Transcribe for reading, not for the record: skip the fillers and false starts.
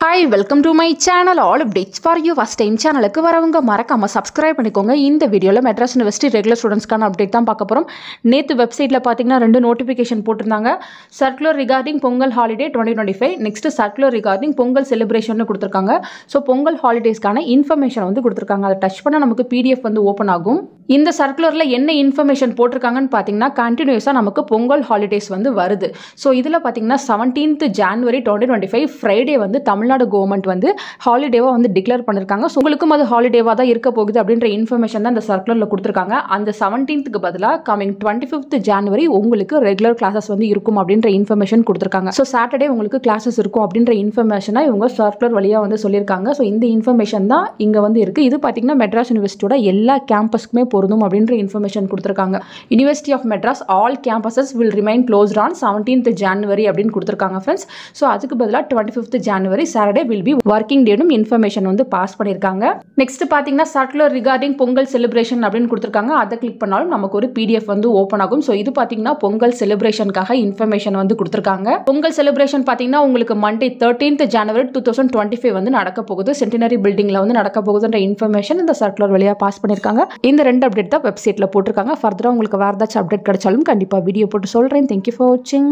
Hi, welcome to my channel. All updates for you. First time சேனலுக்கு வரவங்க மறக்காம subscribe பண்ணிக்கோங்க. இந்த வீடியோல மெட்ராஸ் யுனிவர்சிட்டி ரெகுலர் ஸ்டூடெண்ட்ஸ்க்கான அப்டேட் தான் பார்க்க போறோம். நேத்து வெப்சைட்ல பாத்தீங்கன்னா ரெண்டு நோட்டிஃபிகேஷன் போட்டுருந்தாங்க. Circular regarding Pongal holiday 2025. Next circular regarding Pongal celebration கொடுத்திருக்காங்க. சோ பொங்கல் ஹாலிடேஸ்க்கான இன்ஃபர்மேஷன் வந்து கொடுத்திருக்காங்க. அதை டச் பண்ணா நமக்கு PDF வந்து ஓபன் ஆகும். இந்த சர்க்குலர்ல என்ன இன்ஃபர்மேஷன் போட்டிருக்காங்கன்னு பாத்தீங்கன்னா கண்டினியூஸா நமக்கு பொங்கல் ஹாலிடேஸ் வந்து வருது. சோ இதுல பாத்தீங்கன்னா 17th January 2025 ஃப்ரைடே வந்து தமிழ்நாடு கவர்மெண்ட் வந்து ஹாலிடேவா வந்து டிக்ளேர் பண்ணிருக்காங்க. சோ உங்களுக்கும் அது ஹாலிடேவா தான் இருக்க போகுது அப்படின்ற இன்ஃபர்மேஷன் தான் இந்த சர்க்குலர்ல கொடுத்திருக்காங்க. அந்த 17th பதிலா கமிங் 25th January உங்களுக்கு ரெகுலர் கிளாसेस வந்து இருக்கும் அப்படின்ற இன்ஃபர்மேஷன் கொடுத்திருக்காங்க. சோ சாட்டர்டே உங்களுக்கு கிளாसेस இருக்கும் அப்படின்ற இன்ஃபர்மேஷனை இவங்க சர்க்குலர் வழியா வந்து சொல்லிருக்காங்க. சோ இந்த இன்ஃபர்மேஷன் தான் இங்க வந்து இருக்கு. இது பாத்தீங்கன்னா மெட்ராஸ் யுனிவர்சிட்டியோட எல்லா கேம்பஸ்க்குமே பொருந்தும் அப்படின்ற இன்ஃபர்மேஷன் கொடுத்திருக்காங்க. University of Madras all campuses will remain closed on 17th January அப்படின்னு கொடுத்திருக்காங்க ஃப்ரெண்ட்ஸ். சோ அதுக்கு பதிலா 25th January Saturday will be working டேனும் இன்ஃபர்மேஷன் வந்து பாஸ் பண்ணிருக்காங்க. நெக்ஸ்ட் பாத்தீங்கன்னா சர்க்குலர் ரிகார்டிங் பொங்கல் செலிப்ரேஷன் அப்படின்னு கொடுத்திருக்காங்க. அதை கிளிக் பண்ணாலும் நமக்கு ஒரு PDF வந்து ஓபன் ஆகும். சோ இது பாத்தீங்கன்னா பொங்கல் செலிப்ரேஷனுக்காக இன்ஃபர்மேஷன் வந்து கொடுத்திருக்காங்க. பொங்கல் செலிப்ரேஷன் பாத்தீங்கன்னா உங்களுக்கு மண்டே 13th January 2025 வந்து நடக்க போகுது. சென்டினரி பில்டிங்ல வந்து நடக்க போகுதுன்ற இன்ஃபர்மேஷன் இந்த சர்க்குலர் வழியா பாஸ் பண்ணிருக்காங்க. இந்த ரெண்டு அப்டேட் தான் வெப்சைட்ல போட்டிருக்காங்க. ஃபர்தரா உங்களுக்கு வேற ஏதாச்சும் அப்டேட் கிடைச்சாலும் கண்டிப்பா வீடியோ போட்டு சொல்றேன். Thank you for watching.